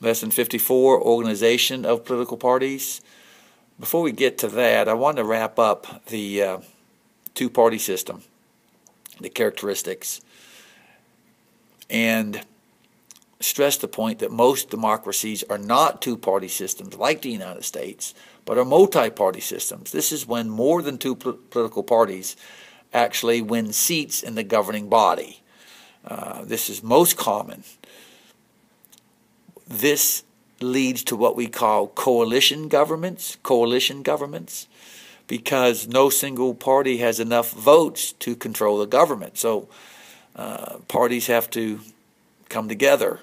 Lesson 54, organization of political parties. Before we get to that, I want to wrap up the two-party system, the characteristics, and stress the point that most democracies are not two-party systems like the United States, but are multi-party systems. This is when more than two political parties actually win seats in the governing body. This is most common. This leads to what we call coalition governments, because no single party has enough votes to control the government. So parties have to come together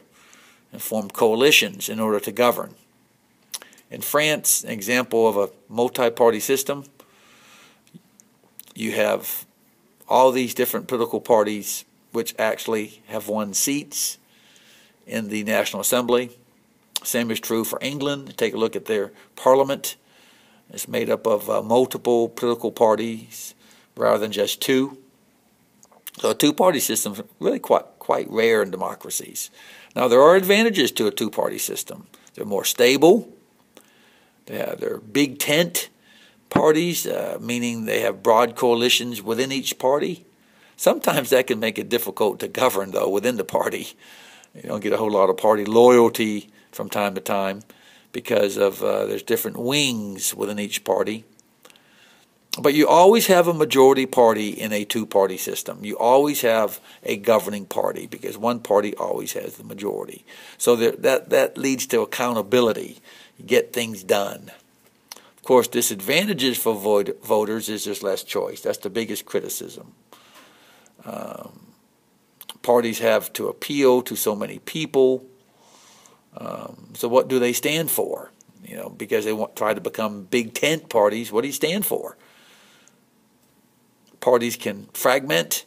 and form coalitions in order to govern. In France, an example of a multi-party system, you have all these different political parties which actually have won seats in the National Assembly. Same is true for England. Take a look at their parliament. It's made up of multiple political parties rather than just two. So a two-party system is really quite rare in democracies. Now, there are advantages to a two-party system. They're more stable. They're big tent parties, meaning they have broad coalitions within each party. Sometimes that can make it difficult to govern, though, within the party. You don't get a whole lot of party loyalty from time to time because of there's different wings within each party. But you always have a majority party in a two-party system. You always have a governing party because one party always has the majority. So that leads to accountability. You get things done. Of course, disadvantages for voters is there's less choice. That's the biggest criticism. Parties have to appeal to so many people. So what do they stand for? You know, because they try to become big tent parties. What do you stand for? Parties can fragment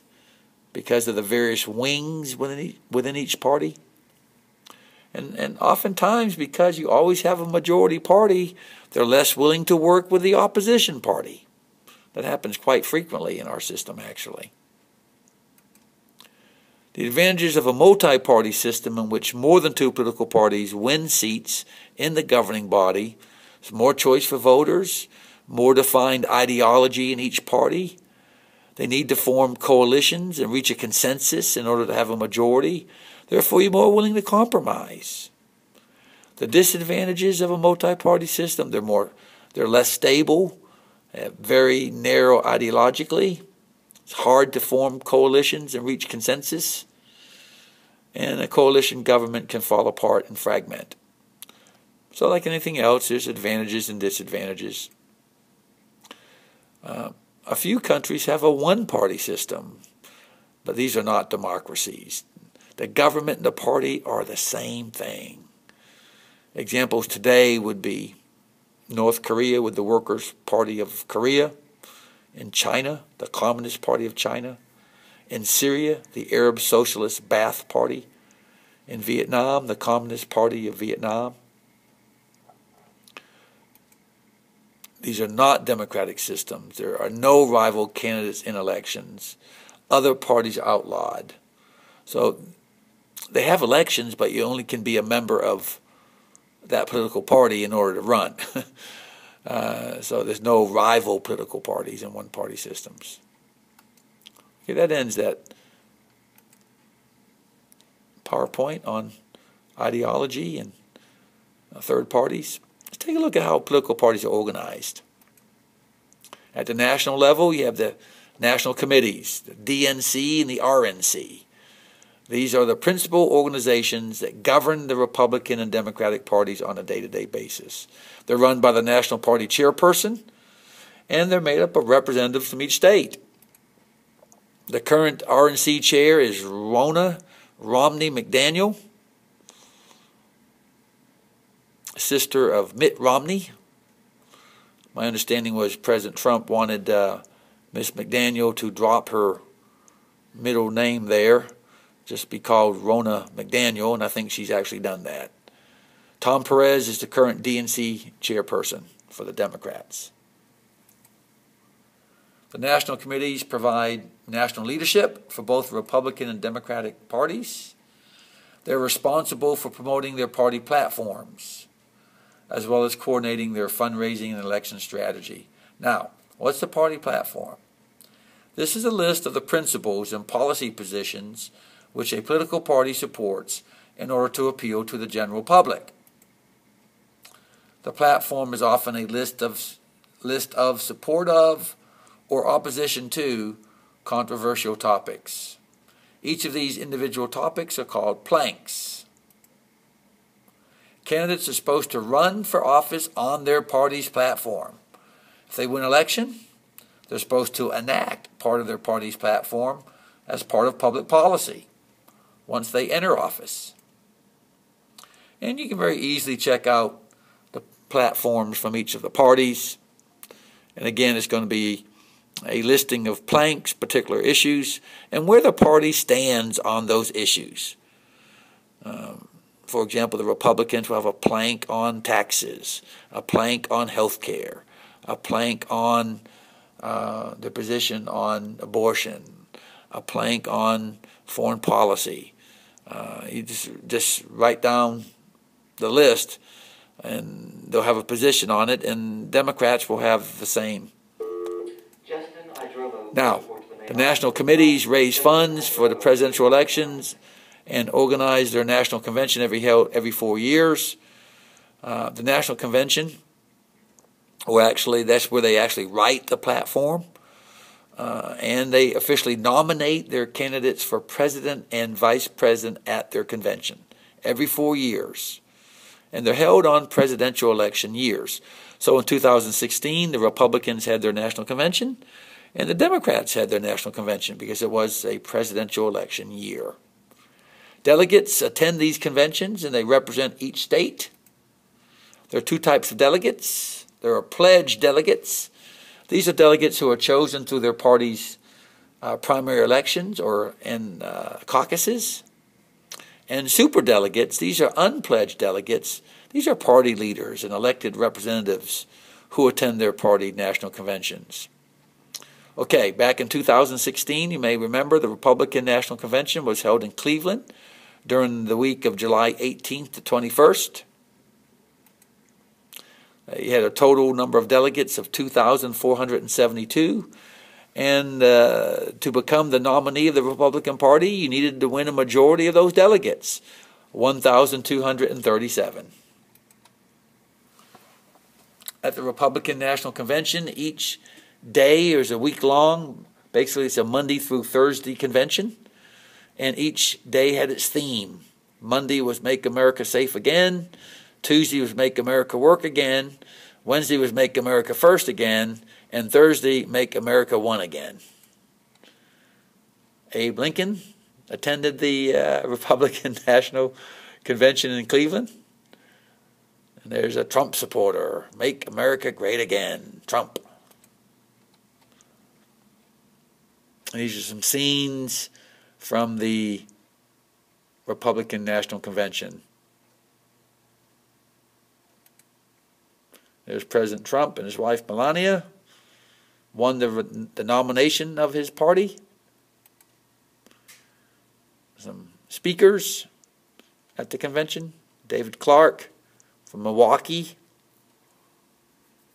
because of the various wings within each party. And oftentimes, because you always have a majority party, they're less willing to work with the opposition party. That happens quite frequently in our system, actually. The advantages of a multi-party system in which more than two political parties win seats in the governing body is more choice for voters, more defined ideology in each party. They need to form coalitions and reach a consensus in order to have a majority. Therefore, you're more willing to compromise. The disadvantages of a multi-party system, they're less stable, very narrow ideologically. It's hard to form coalitions and reach consensus. And a coalition government can fall apart and fragment. So like anything else, there's advantages and disadvantages. A few countries have a one-party system, but these are not democracies. The government and the party are the same thing. Examples today would be North Korea with the Workers' Party of Korea, in China, the Communist Party of China, in Syria, the Arab Socialist Ba'ath Party, in Vietnam, the Communist Party of Vietnam. These are not democratic systems. There are no rival candidates in elections. Other parties are outlawed. So they have elections, but you only can be a member of that political party in order to run. So there's no rival political parties in one-party systems. Okay, that ends that PowerPoint on ideology and third parties. Let's take a look at how political parties are organized. At the national level, you have the national committees, the DNC and the RNC. These are the principal organizations that govern the Republican and Democratic parties on a day-to-day basis. They're run by the National Party chairperson, and they're made up of representatives from each state. The current RNC chair is Ronna Romney McDaniel, sister of Mitt Romney. My understanding was President Trump wanted Ms. McDaniel to drop her middle name there, just be called Ronna McDaniel, and I think she's actually done that. Tom Perez is the current DNC chairperson for the Democrats. The national committees provide national leadership for both Republican and Democratic parties. They're responsible for promoting their party platforms, as well as coordinating their fundraising and election strategy. Now, what's the party platform? This is a list of the principles and policy positions which a political party supports in order to appeal to the general public. The platform is often a list of support of or opposition to controversial topics. Each of these individual topics are called planks. Candidates are supposed to run for office on their party's platform. If they win an election, they're supposed to enact part of their party's platform as part of public policy once they enter office. And you can very easily check out the platforms from each of the parties. And again, it's going to be a listing of planks, particular issues, and where the party stands on those issues. For example, the Republicans will have a plank on taxes, a plank on health care, a plank on their position on abortion, a plank on foreign policy. You just write down the list, and they'll have a position on it, and Democrats will have the same. Now, the national committees raise funds for the presidential elections and organize their national convention every 4 years. The national convention, that's where they actually write the platform, and they officially nominate their candidates for president and vice president at their convention every 4 years. And they're held on presidential election years. So in 2016, the Republicans had their national convention, and the Democrats had their national convention because it was a presidential election year. Delegates attend these conventions, and they represent each state. There are two types of delegates. There are pledged delegates. These are delegates who are chosen through their party's primary elections or in caucuses. And superdelegates, these are unpledged delegates. These are party leaders and elected representatives who attend their party national conventions. Okay, back in 2016, you may remember the Republican National Convention was held in Cleveland during the week of July 18th to 21st. You had a total number of delegates of 2,472. And to become the nominee of the Republican Party, you needed to win a majority of those delegates, 1,237. At the Republican National Convention, each day is a week long. Basically, it's a Monday through Thursday convention. And each day had its theme. Monday was Make America Safe Again. Tuesday was Make America Work Again. Wednesday was Make America First Again. And Thursday, Make America One Again. Abe Lincoln attended the Republican National Convention in Cleveland. And there's a Trump supporter. Make America Great Again. Trump. And these are some scenes from the Republican National Convention. There's President Trump and his wife Melania. Won the nomination of his party. Some speakers at the convention. David Clark from Milwaukee.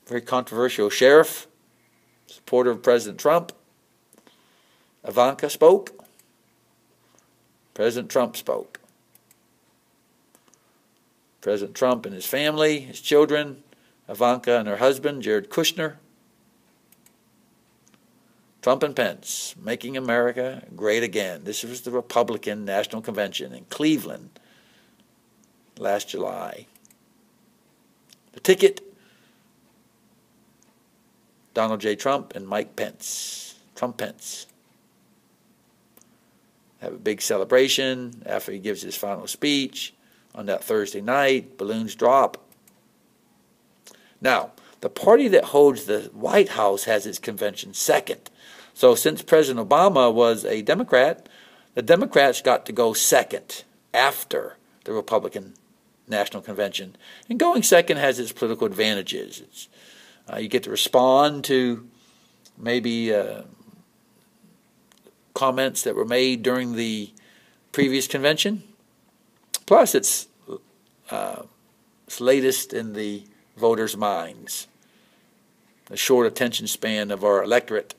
Very controversial sheriff. Supporter of President Trump. Ivanka spoke. President Trump spoke. President Trump and his family, his children, Ivanka and her husband, Jared Kushner. Trump and Pence, Making America Great Again. This was the Republican National Convention in Cleveland last July. The ticket, Donald J. Trump and Mike Pence. Trump-Pence. Have a big celebration after he gives his final speech on that Thursday night. Balloons drop. Now, the party that holds the White House has its convention second. So since President Obama was a Democrat, the Democrats got to go second after the Republican National Convention. And going second has its political advantages. You get to respond to maybe comments that were made during the previous convention. Plus, it's latest in the voters' minds, the short attention span of our electorate.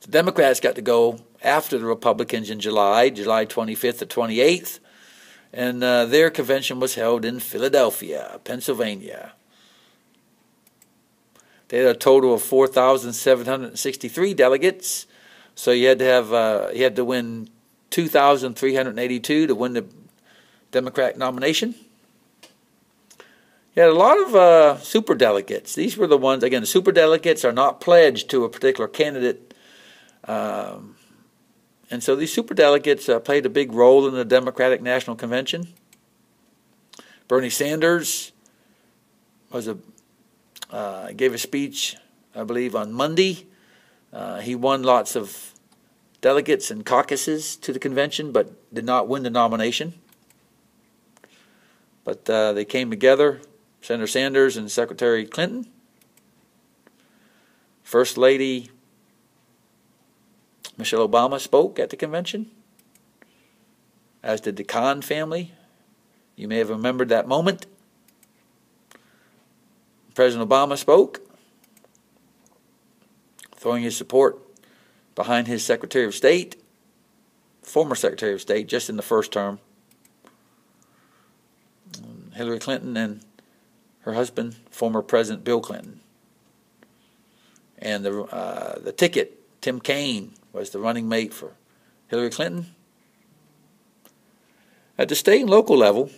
The Democrats got to go after the Republicans in July 25th to 28th, and their convention was held in Philadelphia, Pennsylvania. They had a total of 4,763 delegates, so you had to win 2,382 to win the Democratic nomination. You had a lot of superdelegates. These were the ones, again, the superdelegates are not pledged to a particular candidate. And so these superdelegates played a big role in the Democratic National Convention. Bernie Sanders gave a speech, I believe, on Monday. He won lots of delegates and caucuses to the convention, but did not win the nomination. But they came together, Senator Sanders and Secretary Clinton. First Lady Michelle Obama spoke at the convention, as did the Khan family. You may have remembered that moment. President Obama spoke, throwing his support behind his Secretary of State, former Secretary of State, just in the first term, Hillary Clinton, and her husband, former President Bill Clinton. And the ticket, Tim Kaine, was the running mate for Hillary Clinton. At the state and local level,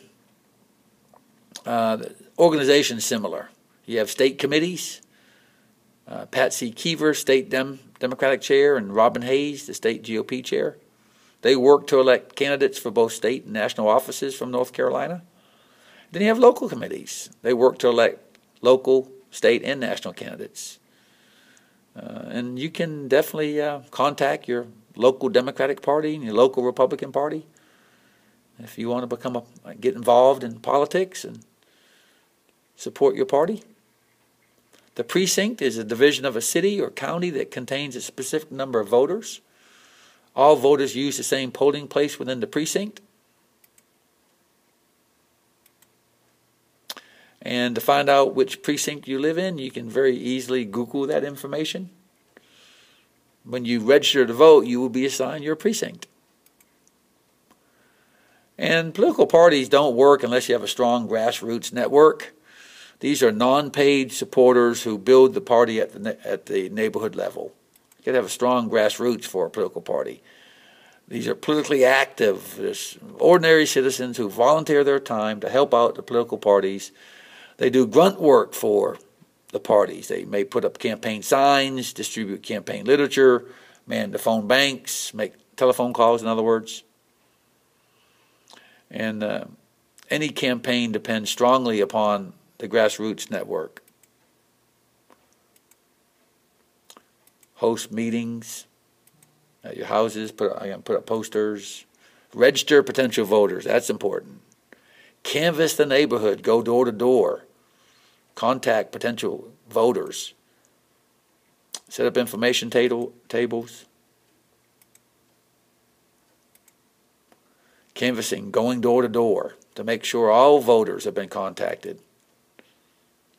the organization is similar. You have state committees, Patsy Keever, state Democratic chair, and Robin Hayes, the state GOP chair. They work to elect candidates for both state and national offices from North Carolina. Then you have local committees. They work to elect local, state, and national candidates. And you can definitely contact your local Democratic Party and your local Republican Party if you want to get involved in politics and support your party. The precinct is a division of a city or county that contains a specific number of voters. All voters use the same polling place within the precinct. And to find out which precinct you live in, you can very easily Google that information. When you register to vote, you will be assigned your precinct. And political parties don't work unless you have a strong grassroots network. These are non-paid supporters who build the party at the neighborhood level. You got to have a strong grassroots for a political party. These are politically active, ordinary citizens who volunteer their time to help out the political parties. They do grunt work for the parties. They may put up campaign signs, distribute campaign literature, man the phone banks, make telephone calls, in other words. And any campaign depends strongly upon the grassroots network. Host meetings at your houses, put up posters, register potential voters, that's important. Canvass the neighborhood, go door to door, contact potential voters, set up information tables, canvassing, going door to door to make sure all voters have been contacted.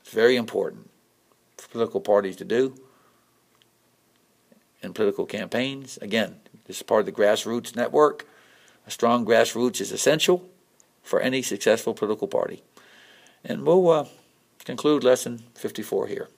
It's very important for political parties to do in political campaigns. Again, this is part of the grassroots network. A strong grassroots is essential for any successful political party. And we'll conclude lesson 54 here.